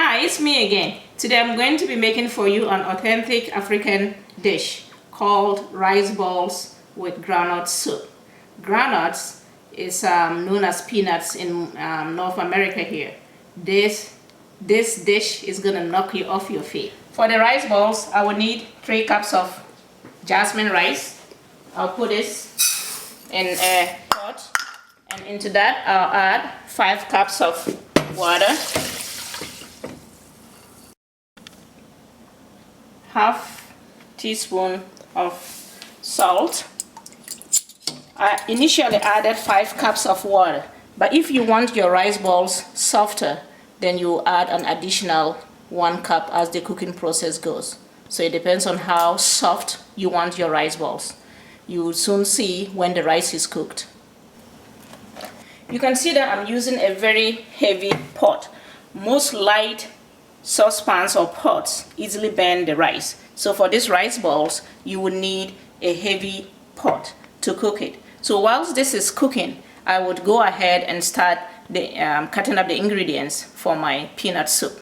Hi, it's me again. Today I'm going to be making for you an authentic African dish called rice balls with groundnut soup. Groundnuts is known as peanuts in North America here. This dish is gonna knock you off your feet. For the rice balls, I will need 3 cups of jasmine rice. I'll put this in a pot, and into that I'll add 5 cups of water, half teaspoon of salt. I initially added 5 cups of water, but if you want your rice balls softer, then you add an additional 1 cup as the cooking process goes. So it depends on how soft you want your rice balls. You will soon see when the rice is cooked. You can see that I'm using a very heavy pot. Most light saucepans or pots easily burn the rice. So for these rice balls, you would need a heavy pot to cook it. So whilst this is cooking, I would go ahead and start cutting up the ingredients for my peanut soup.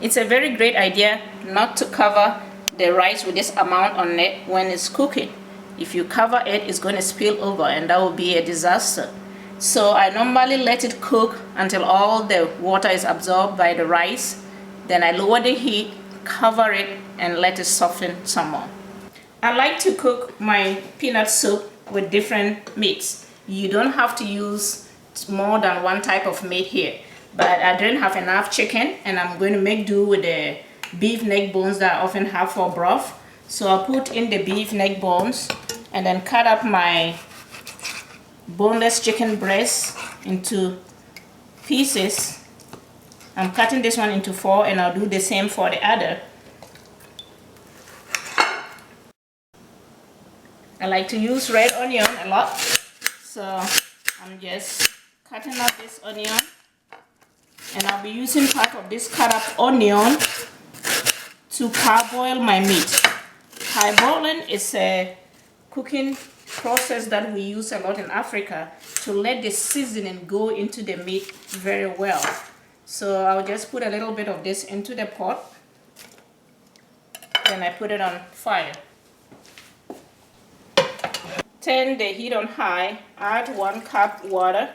It's a very great idea not to cover the rice with this amount on it when it's cooking. If you cover it, it's going to spill over and that will be a disaster. So I normally let it cook until all the water is absorbed by the rice. Then I lower the heat, cover it, and let it soften some more. I like to cook my peanut soup with different meats. You don't have to use more than one type of meat here. But I didn't have enough chicken, and I'm going to make do with the beef neck bones that I often have for broth. So I'll put in the beef neck bones and then cut up my boneless chicken breast into pieces. I'm cutting this one into 4, and I'll do the same for the other. I like to use red onion a lot, so I'm just cutting up this onion, and I'll be using part of this cut up onion to parboil my meat. Parboiling is a cooking process that we use a lot in Africa to let the seasoning go into the meat very well. So I'll just put a little bit of this into the pot, then I put it on fire. Turn the heat on high, add 1 cup water,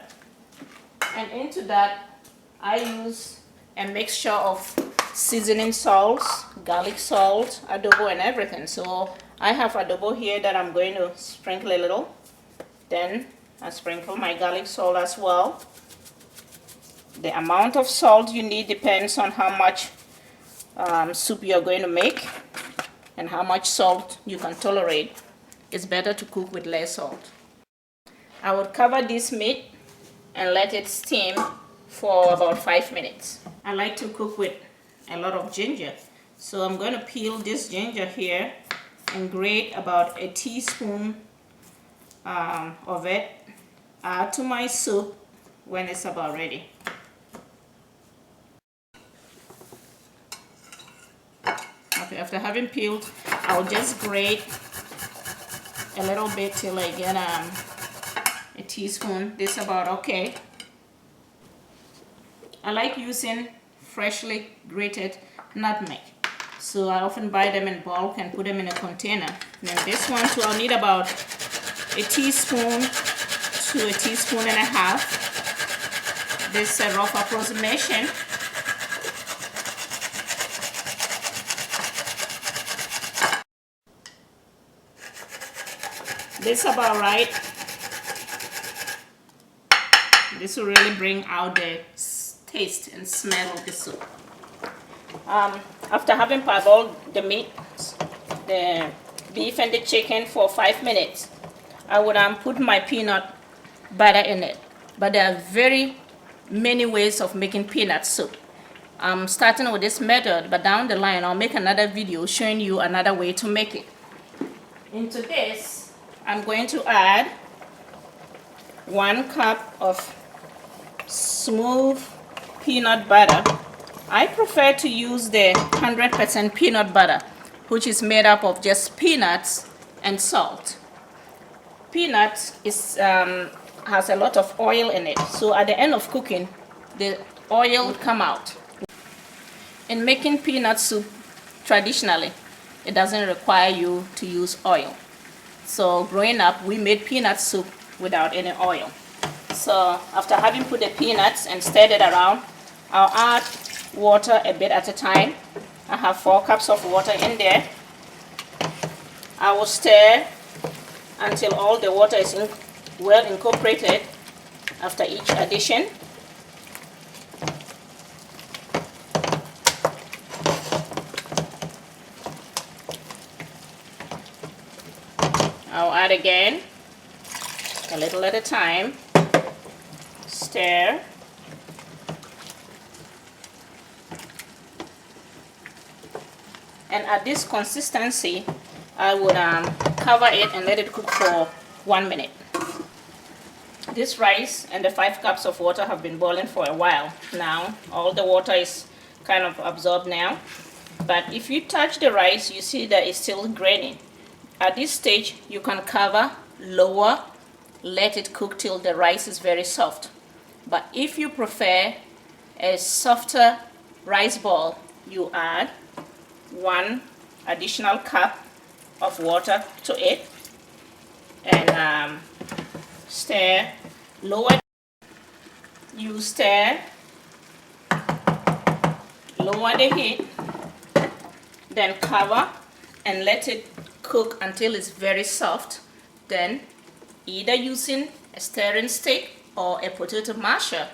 and into that I use a mixture of seasoning salts, garlic salt, adobo, and everything. So I have adobo here that I'm going to sprinkle a little. Then I sprinkle my garlic salt as well. The amount of salt you need depends on how much soup you're going to make and how much salt you can tolerate. It's better to cook with less salt. I would cover this meat and let it steam for about 5 minutes. I like to cook with a lot of ginger. So I'm going to peel this ginger here and grate about a teaspoon of it. Add to my soup when it's about ready. Okay, after having peeled, I'll just grate a little bit till I get a teaspoon. This is about okay. I like using freshly grated nutmeg, so I often buy them in bulk and put them in a container. And then this one too, I'll need about a teaspoon to a teaspoon and a half. This is a rough approximation. This is about right. This will really bring out the taste and smell of the soup. After having parboiled the meat, the beef and the chicken for 5 minutes, I would put my peanut butter in it. But there are very many ways of making peanut soup. I'm starting with this method, but down the line I'll make another video showing you another way to make it. Into this, I'm going to add 1 cup of smooth peanut butter. I prefer to use the 100% peanut butter, which is made up of just peanuts and salt. Peanuts has a lot of oil in it, so at the end of cooking, the oil would come out. In making peanut soup, traditionally, it doesn't require you to use oil. So growing up, we made peanut soup without any oil. So after having put the peanuts and stirred it around, I'll add water a bit at a time. I have 4 cups of water in there. I will stir until all the water is well incorporated after each addition. I'll add again, a little at a time, stir. And at this consistency, I would cover it and let it cook for 1 minute. This rice and the 5 cups of water have been boiling for a while now. All the water is kind of absorbed now. But if you touch the rice, you see that it's still graining. At this stage, you can cover, lower, let it cook till the rice is very soft. But if you prefer a softer rice ball, you add 1 additional cup of water to it and stir. Lower, you stir, lower the heat, then cover and let it cook until it's very soft. Then either using a stirring stick or a potato masher,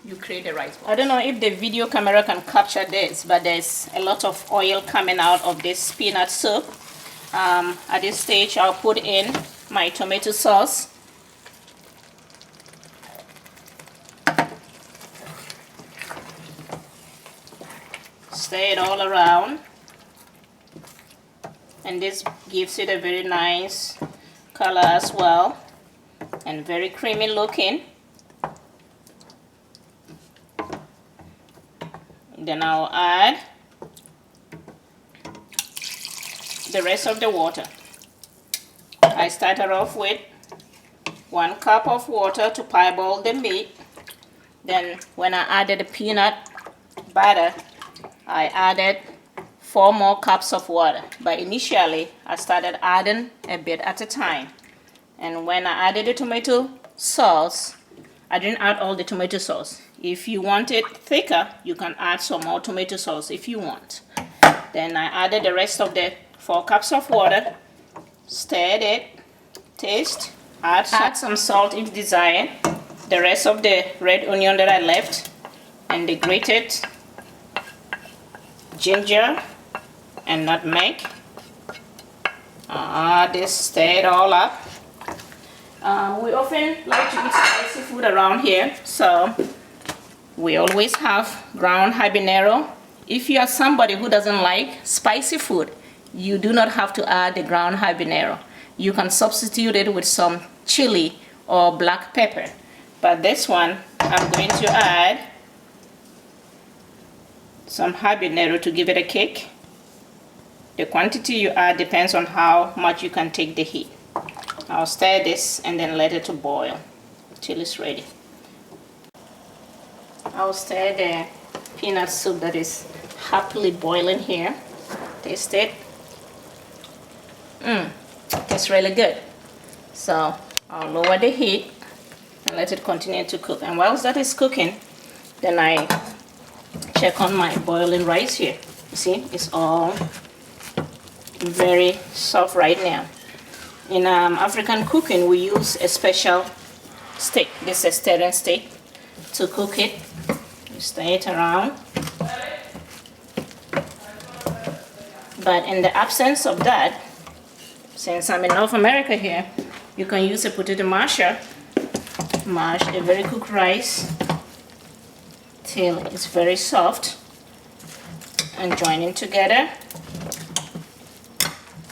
you create a rice ball. I don't know if the video camera can capture this, but there's a lot of oil coming out of this peanut soup. At this stage, I'll put in my tomato sauce. Stir it all around. And this gives it a very nice color as well, and very creamy looking. Then I'll add the rest of the water. I started off with 1 cup of water to parboil the meat. Then when I added the peanut batter, I added 4 more cups of water. But initially, I started adding a bit at a time. And when I added the tomato sauce, I didn't add all the tomato sauce. If you want it thicker, you can add some more tomato sauce if you want. Then I added the rest of the 4 cups of water, stirred it, taste, add some salt if desired, the rest of the red onion that I left, and the grated ginger and nutmeg. This stir it all up. We often like to eat spicy food around here, so we always have ground habanero. If you are somebody who doesn't like spicy food, you do not have to add the ground habanero. You can substitute it with some chili or black pepper. But this one, I'm going to add some habanero to give it a kick. The quantity you add depends on how much you can take the heat. I'll stir this and then let it to boil till it's ready. I'll stir the peanut soup that is happily boiling here. Taste it. It's really good. So I'll lower the heat and let it continue to cook. And whilst that is cooking, then I check on my boiling rice here. You see, it's all very soft right now. In African cooking, we use a special stick. This is a stirring stick to cook it. You stir it around. But in the absence of that, since I'm in North America here, you can use a potato masher. Mash a very cooked rice till it's very soft and join it together.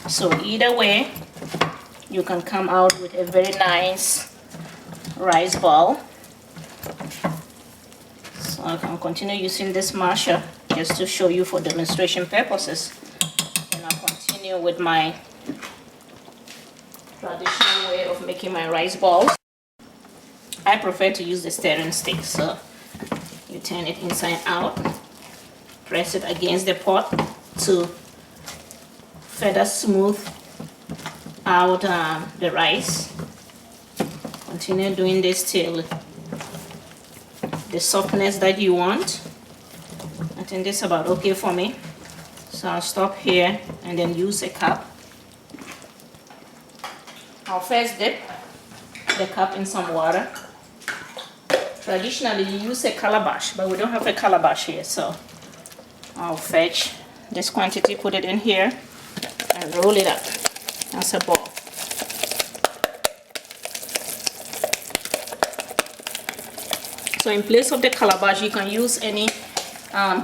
So either way, you can come out with a very nice rice ball. So I can continue using this masher just to show you for demonstration purposes. And I'll continue with my traditional way of making my rice balls. I prefer to use the stirring stick, so you turn it inside out, press it against the pot to further smooth out the rice. Continue doing this till the softness that you want. I think this is about okay for me, so I'll stop here and then use a cup. I'll first dip the cup in some water. Traditionally you use a calabash, but we don't have a calabash here, so I'll fetch this quantity, put it in here, and roll it up as a ball. So in place of the calabash, you can use any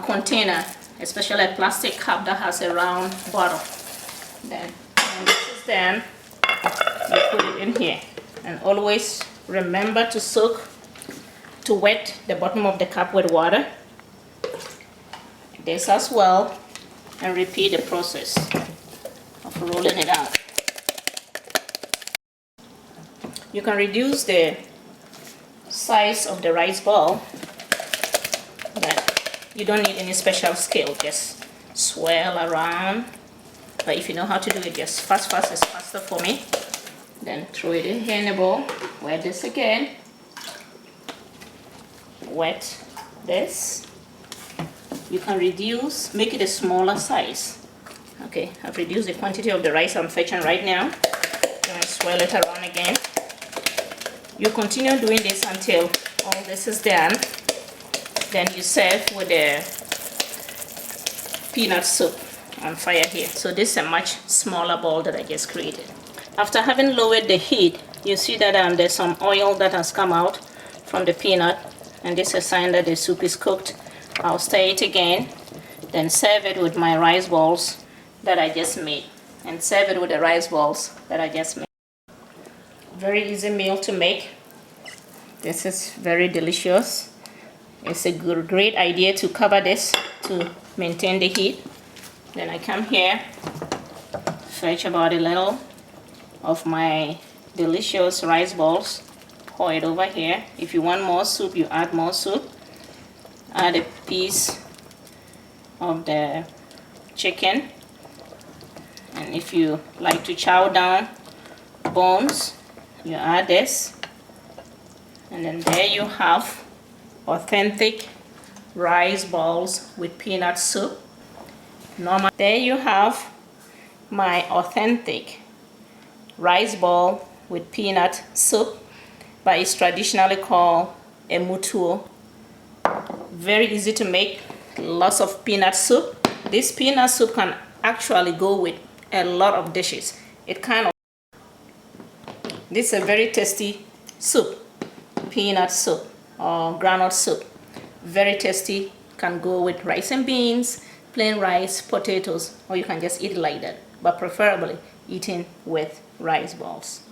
container, especially a plastic cup that has a round bottom. Then when this is done, you put it in here, and always remember to wet the bottom of the cup with water. This as well, and repeat the process of rolling it out. You can reduce the size of the rice ball, but you don't need any special scale. Just swirl around, but if you know how to do it, just fast is faster for me. Then throw it in here in a bowl. Wet this again. Wet this. You can reduce, make it a smaller size. Okay, I've reduced the quantity of the rice I'm fetching right now. Then swirl it around again. You continue doing this until all this is done. Then you serve with the peanut soup on fire here. So this is a much smaller ball that I just created. After having lowered the heat, you see that there's some oil that has come out from the peanut, and this is a sign that the soup is cooked. I'll stir it again, then serve it with my rice balls that I just made, and serve it with the rice balls that I just made. Very easy meal to make. This is very delicious. It's a great idea to cover this to maintain the heat. Then I come here, fetch about a little of my delicious rice balls, pour it over here. If you want more soup, you add more soup. Add a piece of the chicken, and if you like to chow down bones, you add this, and then there you have authentic rice balls with peanut soup. There you have my authentic rice ball with peanut soup, but it's traditionally called a mutuo. Very easy to make, lots of peanut soup. This peanut soup can actually go with a lot of dishes. This is a very tasty soup, peanut soup or groundnut soup. Very tasty, can go with rice and beans, plain rice, potatoes, or you can just eat it like that, but preferably eating with rice balls.